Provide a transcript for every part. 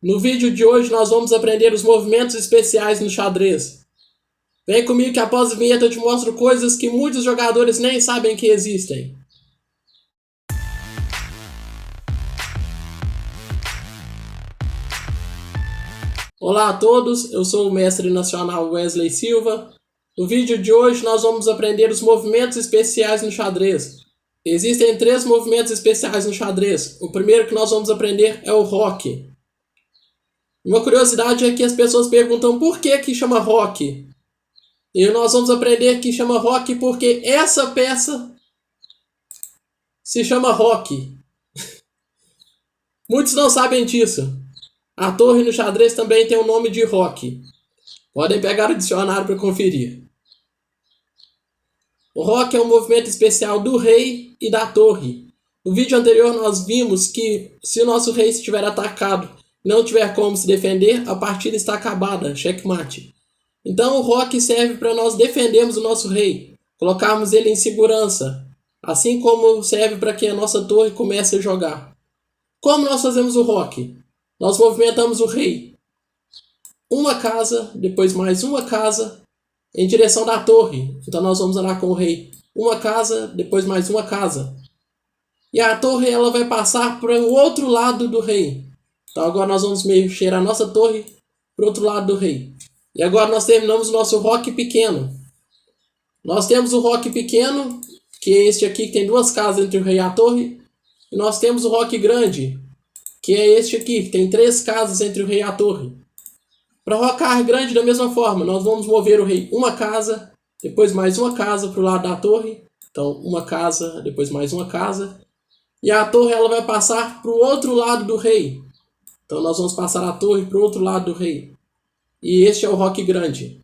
No vídeo de hoje nós vamos aprender os movimentos especiais no xadrez. Vem comigo que após a vinheta eu te mostro coisas que muitos jogadores nem sabem que existem. Olá a todos, eu sou o mestre nacional Wesley Silva. No vídeo de hoje nós vamos aprender os movimentos especiais no xadrez. Existem 3 movimentos especiais no xadrez. O primeiro que nós vamos aprender é o roque. Uma curiosidade é que as pessoas perguntam por que chama roque. E nós vamos aprender que chama roque porque essa peça se chama roque. Muitos não sabem disso. A torre no xadrez também tem o nome de roque. Podem pegar o dicionário para conferir. O roque é um movimento especial do rei e da torre. No vídeo anterior nós vimos que se o nosso rei estiver atacado e não tiver como se defender, a partida está acabada, checkmate. Então o roque serve para nós defendermos o nosso rei, colocarmos ele em segurança, assim como serve para que a nossa torre comece a jogar. Como nós fazemos o roque? Nós movimentamos o rei uma casa, depois mais uma casa, em direção da torre. Então nós vamos andar com o rei uma casa, depois mais uma casa. E a torre ela vai passar para o outro lado do rei. Então agora nós vamos mexer a nossa torre para o outro lado do rei. E agora nós terminamos o nosso roque pequeno. Nós temos o roque pequeno, que é este aqui que tem 2 casas entre o rei e a torre. E nós temos o roque grande, que é este aqui, que tem 3 casas entre o rei e a torre. Para rocar grande, da mesma forma, nós vamos mover o rei uma casa, depois mais uma casa para o lado da torre. Então, uma casa, depois mais uma casa. E a torre ela vai passar para o outro lado do rei. Então, nós vamos passar a torre para o outro lado do rei. E este é o roque grande.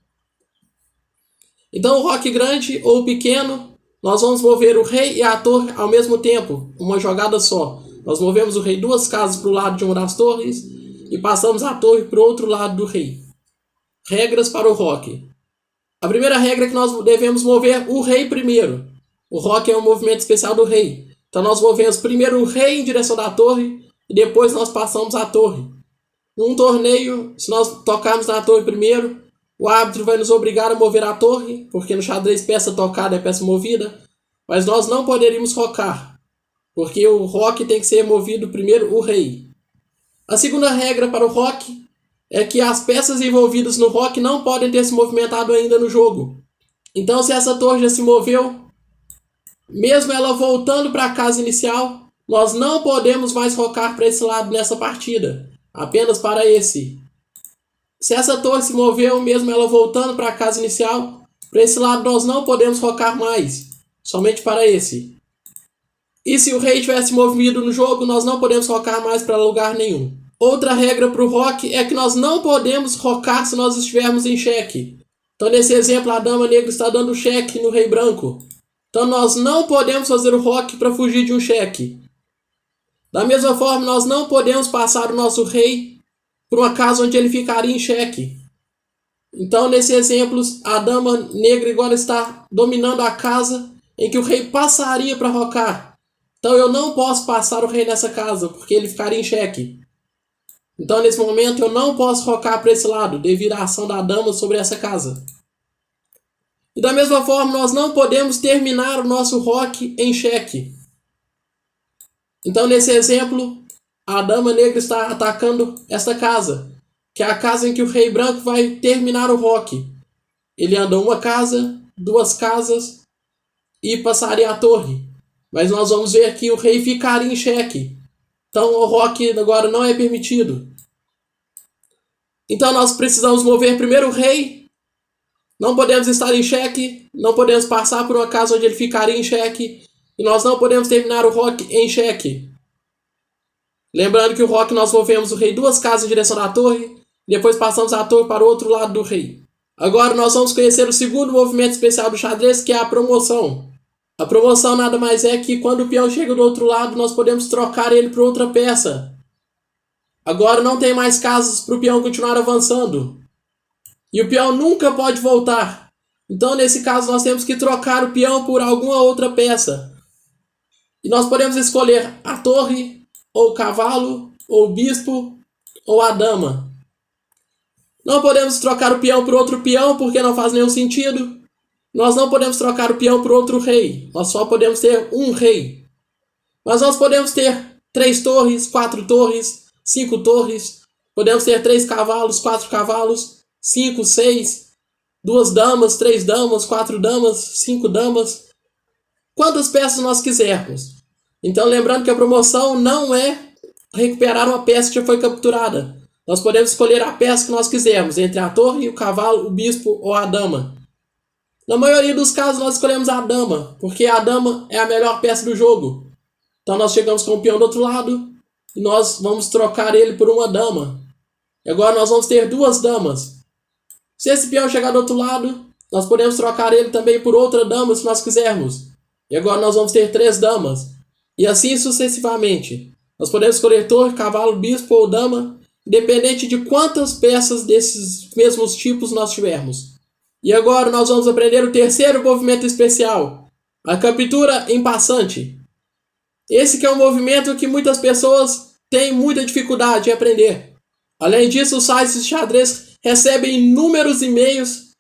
Então, o roque grande ou pequeno, nós vamos mover o rei e a torre ao mesmo tempo, uma jogada só. Nós movemos o rei 2 casas para o lado de uma das torres e passamos a torre para o outro lado do rei. Regras para o roque. A primeira regra é que nós devemos mover o rei primeiro. O roque é um movimento especial do rei. Então nós movemos primeiro o rei em direção da torre e depois nós passamos a torre. Num torneio, se nós tocarmos na torre primeiro, o árbitro vai nos obrigar a mover a torre, porque no xadrez peça tocada é peça movida, mas nós não poderíamos rocar, porque o roque tem que ser movido primeiro o rei. A segunda regra para o roque é que as peças envolvidas no roque não podem ter se movimentado ainda no jogo. Então, se essa torre já se moveu, mesmo ela voltando para a casa inicial, nós não podemos mais rocar para esse lado nessa partida, apenas para esse. Se essa torre se moveu, mesmo ela voltando para a casa inicial, para esse lado nós não podemos rocar mais, somente para esse. E se o rei tivesse movido no jogo, nós não podemos rocar mais para lugar nenhum. Outra regra para o roque é que nós não podemos rocar se nós estivermos em xeque. Então, nesse exemplo, a dama negra está dando xeque no rei branco. Então, nós não podemos fazer o roque para fugir de um xeque. Da mesma forma, nós não podemos passar o nosso rei por uma casa onde ele ficaria em xeque. Então, nesse exemplo, a dama negra agora está dominando a casa em que o rei passaria para rocar. Então eu não posso passar o rei nessa casa, porque ele ficaria em xeque. Então nesse momento eu não posso rocar para esse lado, devido à ação da dama sobre essa casa. E da mesma forma nós não podemos terminar o nosso roque em xeque. Então nesse exemplo, a dama negra está atacando esta casa, que é a casa em que o rei branco vai terminar o roque. Ele anda uma casa, 2 casas e passaria a torre. Mas nós vamos ver que o rei ficaria em xeque. Então o roque agora não é permitido. Então nós precisamos mover primeiro o rei. Não podemos estar em xeque. Não podemos passar por uma casa onde ele ficaria em xeque. E nós não podemos terminar o roque em xeque. Lembrando que o roque nós movemos o rei 2 casas em direção da torre. E depois passamos a torre para o outro lado do rei. Agora nós vamos conhecer o segundo movimento especial do xadrez, que é a promoção. A promoção nada mais é que quando o peão chega do outro lado, nós podemos trocar ele por outra peça. Agora não tem mais casas para o peão continuar avançando. E o peão nunca pode voltar. Então, nesse caso, nós temos que trocar o peão por alguma outra peça. E nós podemos escolher a torre, ou o cavalo, ou o bispo, ou a dama. Não podemos trocar o peão por outro peão porque não faz nenhum sentido. Nós não podemos trocar o peão por outro rei. Nós só podemos ter um rei. Mas nós podemos ter 3 torres, 4 torres, 5 torres. Podemos ter 3 cavalos, 4 cavalos, 5, 6, 2 damas, 3 damas, 4 damas, 5 damas. Quantas peças nós quisermos. Então lembrando que a promoção não é recuperar uma peça que já foi capturada. Nós podemos escolher a peça que nós quisermos, entre a torre, o cavalo, o bispo ou a dama. Na maioria dos casos nós escolhemos a dama, porque a dama é a melhor peça do jogo. Então nós chegamos com o peão do outro lado e nós vamos trocar ele por uma dama. E agora nós vamos ter 2 damas. Se esse peão chegar do outro lado, nós podemos trocar ele também por outra dama se nós quisermos. E agora nós vamos ter 3 damas. E assim sucessivamente. Nós podemos escolher torre, cavalo, bispo ou dama, independente de quantas peças desses mesmos tipos nós tivermos. E agora nós vamos aprender o terceiro movimento especial, a captura em passante. Esse que é um movimento que muitas pessoas têm muita dificuldade em aprender. Além disso, os sites de xadrez recebem inúmeros e-mails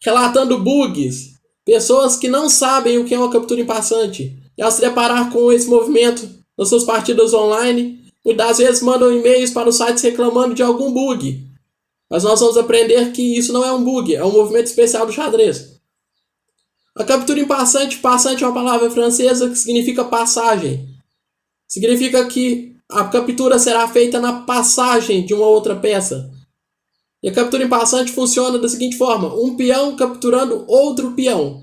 relatando bugs, pessoas que não sabem o que é uma captura em passante. E ao se deparar com esse movimento nas suas partidas online, muitas vezes mandam e-mails para os sites reclamando de algum bug. Mas nós vamos aprender que isso não é um bug, é um movimento especial do xadrez. A captura em passante, passante é uma palavra francesa que significa passagem. Significa que a captura será feita na passagem de uma outra peça. E a captura em passante funciona da seguinte forma: um peão capturando outro peão.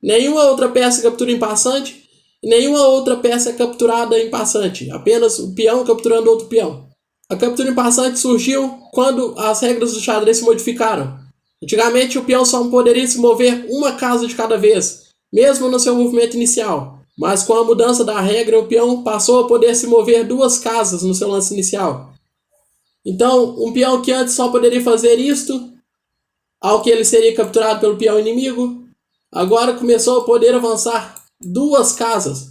Nenhuma outra peça é captura em passante e nenhuma outra peça é capturada em passante. Apenas o peão capturando outro peão. A captura em passante surgiu quando as regras do xadrez se modificaram. Antigamente o peão só poderia se mover uma casa de cada vez, mesmo no seu movimento inicial. Mas com a mudança da regra, o peão passou a poder se mover 2 casas no seu lance inicial. Então, um peão que antes só poderia fazer isto, ao que ele seria capturado pelo peão inimigo, agora começou a poder avançar 2 casas,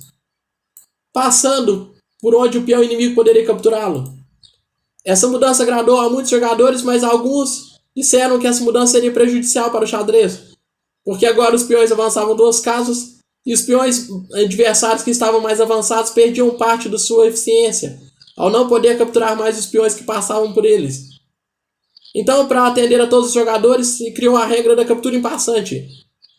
passando por onde o peão inimigo poderia capturá-lo. Essa mudança agradou a muitos jogadores, mas alguns disseram que essa mudança seria prejudicial para o xadrez, porque agora os peões avançavam 2 casas e os peões adversários que estavam mais avançados perdiam parte da sua eficiência, ao não poder capturar mais os peões que passavam por eles. Então, para atender a todos os jogadores, se criou a regra da captura em passante.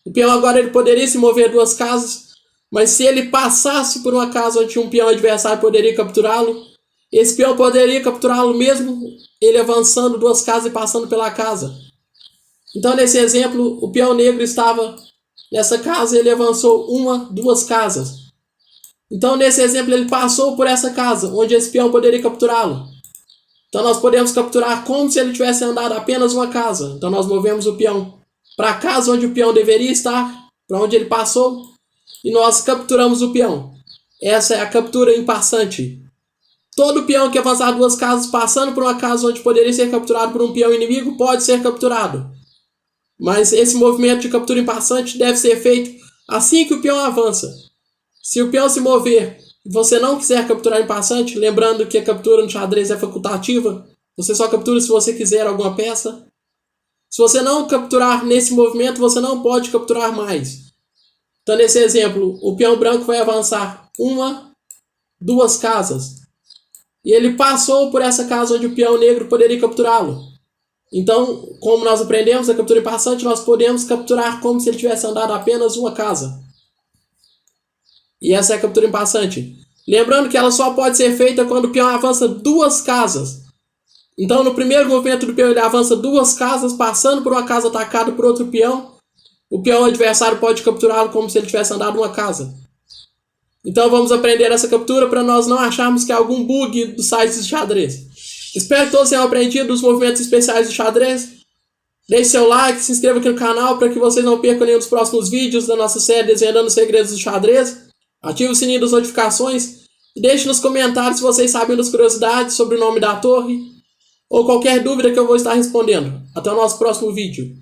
O peão agora ele poderia se mover 2 casas, mas se ele passasse por uma casa onde um peão adversário poderia capturá-lo, esse peão poderia capturá-lo mesmo ele avançando 2 casas e passando pela casa. Então, nesse exemplo, o peão negro estava nessa casa e ele avançou 1, 2 casas. Então, nesse exemplo, ele passou por essa casa, onde esse peão poderia capturá-lo. Então, nós podemos capturar como se ele tivesse andado apenas 1 casa. Então, nós movemos o peão para a casa onde o peão deveria estar, para onde ele passou, e nós capturamos o peão. Essa é a captura em passante. Todo peão que avançar 2 casas passando por uma casa onde poderia ser capturado por um peão inimigo pode ser capturado. Mas esse movimento de captura em passante deve ser feito assim que o peão avança. Se o peão se mover e você não quiser capturar em passante, lembrando que a captura no xadrez é facultativa, você só captura se você quiser alguma peça. Se você não capturar nesse movimento, você não pode capturar mais. Então, nesse exemplo, o peão branco vai avançar 1, 2 casas. E ele passou por essa casa onde o peão negro poderia capturá-lo. Então, como nós aprendemos a captura em passante, nós podemos capturar como se ele tivesse andado apenas 1 casa. E essa é a captura em passante. Lembrando que ela só pode ser feita quando o peão avança 2 casas. Então, no primeiro movimento do peão, ele avança 2 casas, passando por uma casa atacada por outro peão. O peão adversário pode capturá-lo como se ele tivesse andado 1 casa. Então, vamos aprender essa captura para nós não acharmos que é algum bug dos sites de xadrez. Espero que todos tenham aprendido os movimentos especiais do xadrez. Deixe seu like, se inscreva aqui no canal para que vocês não percam nenhum dos próximos vídeos da nossa série Desvendando os Segredos do Xadrez. Ative o sininho das notificações e deixe nos comentários se vocês sabem das curiosidades sobre o nome da torre ou qualquer dúvida que eu vou estar respondendo. Até o nosso próximo vídeo.